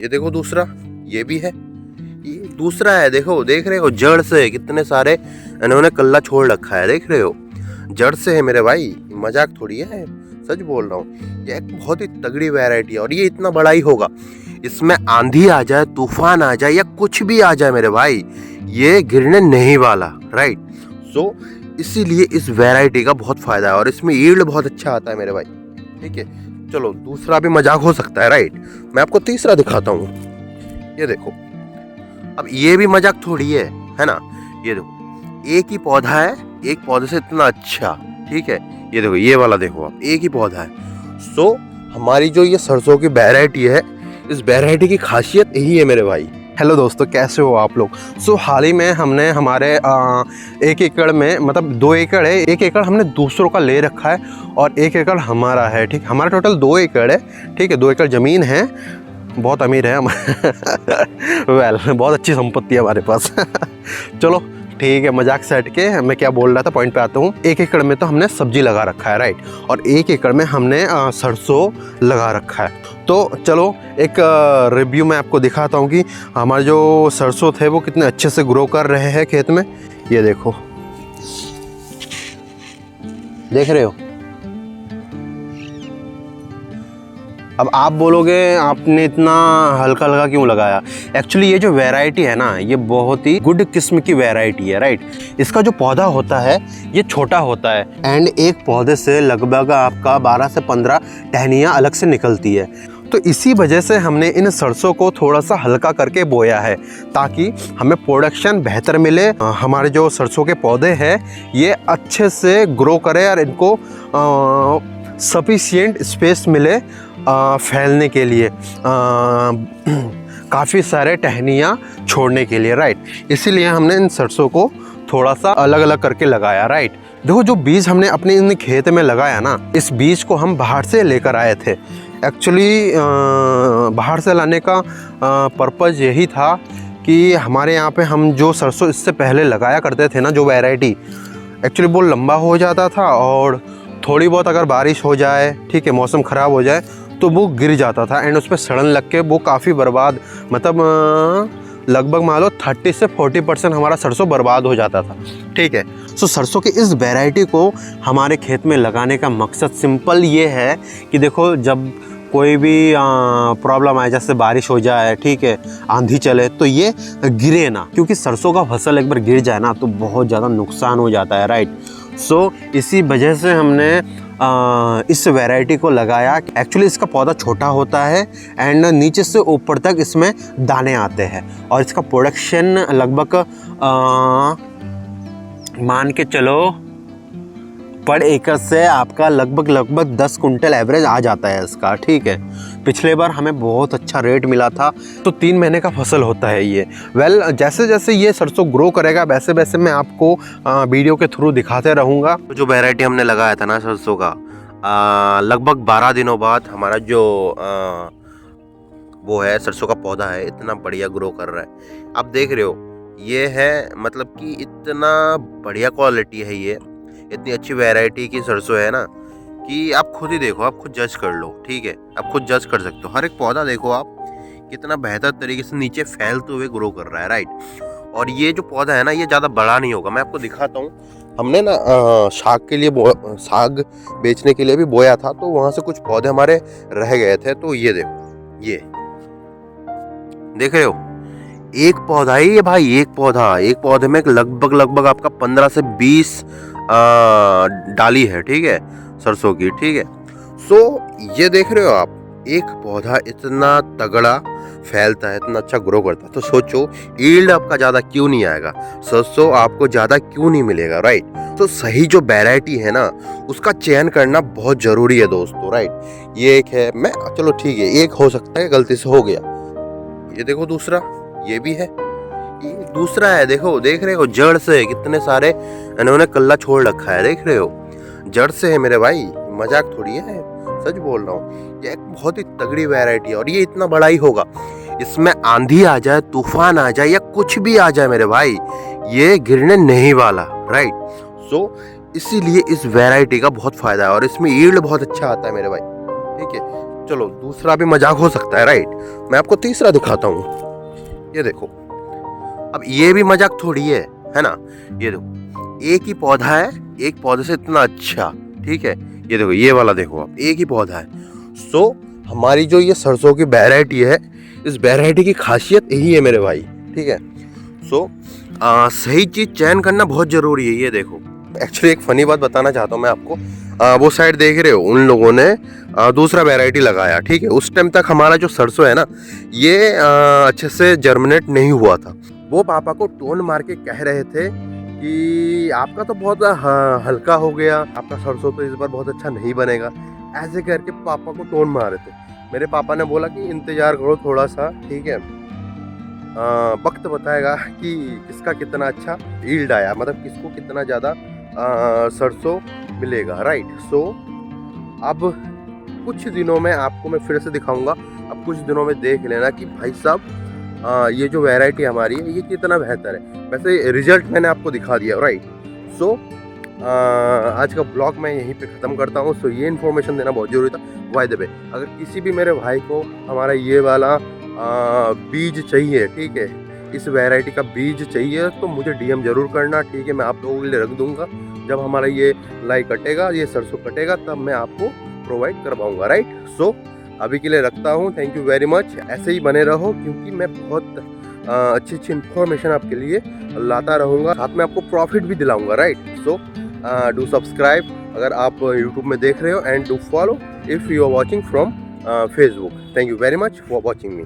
ये देखो दूसरा, ये भी है, ये दूसरा है। देखो, देख रहे हो जड़ से कितने सारे इन्होंने कल्ला छोड़ रखा है, देख रहे हो, जड़ से है मेरे भाई, मजाक थोड़ी है, सच बोल रहा हूँ। ये एक बहुत ही तगड़ी वैरायटी है और ये इतना बड़ा ही होगा। इसमें आंधी आ जाए, तूफान आ जाए या कुछ भी आ जाए मेरे भाई, ये गिरने नहीं वाला, राइट। सो इसीलिए इस वैरायटी का बहुत फायदा है और इसमें यील्ड बहुत अच्छा आता है मेरे भाई, ठीक है। चलो दूसरा भी मजाक हो सकता है, राइट। मैं आपको तीसरा दिखाता हूँ, ये देखो। अब ये भी मजाक थोड़ी है ना। ये देखो, एक ही पौधा है, एक पौधे से इतना अच्छा, ठीक है। ये देखो, ये वाला देखो आप, एक ही पौधा है। सो हमारी जो ये सरसों की वैरायटी है, इस वैरायटी की खासियत यही है मेरे भाई। हेलो दोस्तों, कैसे हो आप लोग। हाल ही में हमने हमारे 1 एकड़ में, मतलब 2 एकड़ है, 1 एकड़ हमने दूसरों का ले रखा है और 1 एकड़ हमारा है, ठीक। हमारा टोटल 2 एकड़ है, ठीक है। 2 एकड़ ज़मीन है, बहुत अमीर है हम। बहुत अच्छी संपत्ति है हमारे पास। चलो ठीक है, मजाक से हट के मैं क्या बोल रहा था, पॉइंट पे आता हूँ। 1 एकड़ में तो हमने सब्जी लगा रखा है, राइट, और 1 एकड़ में हमने सरसों लगा रखा है। तो चलो एक रिव्यू मैं आपको दिखाता हूँ कि हमारे जो सरसों थे वो कितने अच्छे से ग्रो कर रहे हैं खेत में। ये देखो, देख रहे हो। अब आप बोलोगे आपने इतना हल्का हल्का क्यों लगाया। एक्चुअली ये जो वैरायटी है ना, ये बहुत ही गुड किस्म की वैरायटी है, राइट। इसका जो पौधा होता है ये छोटा होता है एंड एक पौधे से लगभग आपका 12 से 15 टहनियाँ अलग से निकलती है। तो इसी वजह से हमने इन सरसों को थोड़ा सा हल्का करके बोया है ताकि हमें प्रोडक्शन बेहतर मिले। हमारे जो सरसों के पौधे हैं ये अच्छे से ग्रो करें और इनको सफिशिएंट स्पेस मिले फैलने के लिए, काफ़ी सारे टहनियाँ छोड़ने के लिए, राइट। इसीलिए हमने इन सरसों को थोड़ा सा अलग अलग करके लगाया, राइट। देखो, जो बीज हमने अपने इन खेत में लगाया ना, इस बीज को हम बाहर से लेकर आए थे। एक्चुअली बाहर से लाने का पर्पज़ यही था कि हमारे यहाँ पे हम जो सरसों इससे पहले लगाया करते थे ना, जो वैरायटी, एक्चुअली वो लंबा हो जाता था और थोड़ी बहुत अगर बारिश हो जाए, ठीक है, मौसम ख़राब हो जाए तो वो गिर जाता था एंड उस पर सड़न लग के वो काफ़ी बर्बाद, मतलब लगभग मान लो 30 से 40% हमारा सरसों बर्बाद हो जाता था, ठीक है। सो सरसों की इस वैरायटी को हमारे खेत में लगाने का मकसद सिंपल ये है कि देखो, जब कोई भी प्रॉब्लम आए, जैसे बारिश हो जाए, ठीक है, आंधी चले, तो ये गिरे ना, क्योंकि सरसों का फसल एक बार गिर जाए ना तो बहुत ज़्यादा नुकसान हो जाता है, राइट। सो इसी वजह से हमने इस वैरायटी को लगाया। एक्चुअली इसका पौधा छोटा होता है एंड नीचे से ऊपर तक इसमें दाने आते हैं और इसका प्रोडक्शन लगभग मान के चलो पर एकड़ से आपका लगभग 10 कुंटल एवरेज आ जाता है इसका, ठीक है। पिछले बार हमें बहुत अच्छा रेट मिला था। तो 3 महीने का फसल होता है ये। जैसे जैसे ये सरसों ग्रो करेगा वैसे वैसे मैं आपको वीडियो के थ्रू दिखाते रहूँगा। जो वैरायटी हमने लगाया था ना सरसों का, लगभग 12 दिनों बाद हमारा जो वो है सरसों का पौधा है, इतना बढ़िया ग्रो कर रहा है। आप देख रहे हो, ये है मतलब कि इतना बढ़िया क्वालिटी है, ये इतनी अच्छी वैरायटी की सरसों है ना कि आप खुद ही देखो, आप खुद जज कर लो, ठीक है। आप खुद जज कर सकते हो। हर एक पौधा देखो आप, कितना बेहतर तरीके से नीचे फैलते हुए ग्रो कर रहा है, राइट। और ये जो पौधा है ना, ये ज़्यादा बड़ा नहीं होगा। मैं आपको दिखाता हूँ। हमने ना साग के लिए साग बेचने के लिए भी बोया था, तो वहाँ से कुछ पौधे हमारे रह गए थे। तो ये देखो, ये देख रहे हो, एक पौधा ही है भाई, एक पौधे में लगभग आपका 15 से 20 डाली है, ठीक है, सरसों की, ठीक है। सो ये देख रहे हो आप, एक पौधा इतना तगड़ा फैलता है, इतना अच्छा ग्रो करता है, तो सोचो यील्ड आपका ज़्यादा क्यों नहीं आएगा, सरसों आपको ज़्यादा क्यों नहीं मिलेगा, राइट। तो सही जो वैरायटी है ना, उसका चयन करना बहुत ज़रूरी है दोस्तों, राइट। ये एक है, मैं चलो ठीक है, एक हो सकता है गलती से हो गया। ये देखो दूसरा, ये भी है, ये दूसरा है। देखो, देख रहे हो, जड़ से कितने सारे इन्होंने कल्ला छोड़ रखा है, देख रहे हो, जड़ से है मेरे भाई, मजाक थोड़ी है, सच बोल रहा हूँ। ये एक बहुत ही तगड़ी वैरायटी है और ये इतना बड़ा ही होगा। इसमें आंधी आ जाए, तूफान आ जाए या कुछ भी आ जाए मेरे भाई, ये गिरने नहीं वाला, राइट। सो इसीलिए इस वैरायटी का बहुत फायदा है और इसमें यील्ड बहुत अच्छा आता है मेरे भाई, ठीक है। चलो दूसरा भी मजाक हो सकता है राइट, मैं आपको तीसरा दिखाता हूँ। ये देखो, अब ये भी मजाक थोड़ी है ना। ये देखो, एक ही पौधा है, एक पौधे से इतना अच्छा, ठीक है। ये देखो, ये वाला देखो आप, एक ही पौधा है। सो हमारी जो ये सरसों की वैरायटी है, इस वैरायटी की खासियत यही है मेरे भाई, ठीक है। सो सही चीज़ चयन करना बहुत ज़रूरी है। ये देखो, एक्चुअली एक फ़नी बात बताना चाहता हूँ मैं आपको। वो साइड देख रहे हो, उन लोगों ने दूसरा वैरायटी लगाया, ठीक है। उस टाइम तक हमारा जो सरसों है ना, ये अच्छे से जर्मिनेट नहीं हुआ था। वो पापा को टोन मार के कह रहे थे कि आपका तो बहुत हल्का हो गया, आपका सरसों तो इस बार बहुत अच्छा नहीं बनेगा। ऐसे करके पापा को टोन मार रहे थे। मेरे पापा ने बोला कि इंतज़ार करो थोड़ा सा, ठीक है, वक्त बताएगा कि किसका कितना अच्छा यील्ड आया, मतलब किसको कितना ज़्यादा सरसों मिलेगा, राइट। सो अब कुछ दिनों में आपको मैं फिर से दिखाऊंगा। अब कुछ दिनों में देख लेना कि भाई साहब ये जो वैरायटी हमारी है ये कितना बेहतर है। वैसे रिजल्ट मैंने आपको दिखा दिया, राइट। सो आज का ब्लॉग मैं यहीं पे ख़त्म करता हूँ। सो ये इन्फॉर्मेशन देना बहुत ज़रूरी था। बाय द वे, अगर किसी भी मेरे भाई को हमारा ये वाला बीज चाहिए, ठीक है, इस वैरायटी का बीज चाहिए, तो मुझे डीएम ज़रूर करना, ठीक है। मैं आप लोगों के लिए रख दूँगा। जब हमारा ये लाई कटेगा, ये सरसों कटेगा, तब मैं आपको प्रोवाइड करवाऊँगा, राइट। सो अभी के लिए रखता हूँ। Thank you very much. ऐसे ही बने रहो, क्योंकि मैं बहुत अच्छी अच्छी इन्फॉर्मेशन आपके लिए लाता रहूँगा, साथ में आपको प्रॉफिट भी दिलाऊँगा, राइट। सो डू सब्सक्राइब अगर आप यूट्यूब में देख रहे हो, and do follow if you are watching from Facebook. Thank you very much for watching me.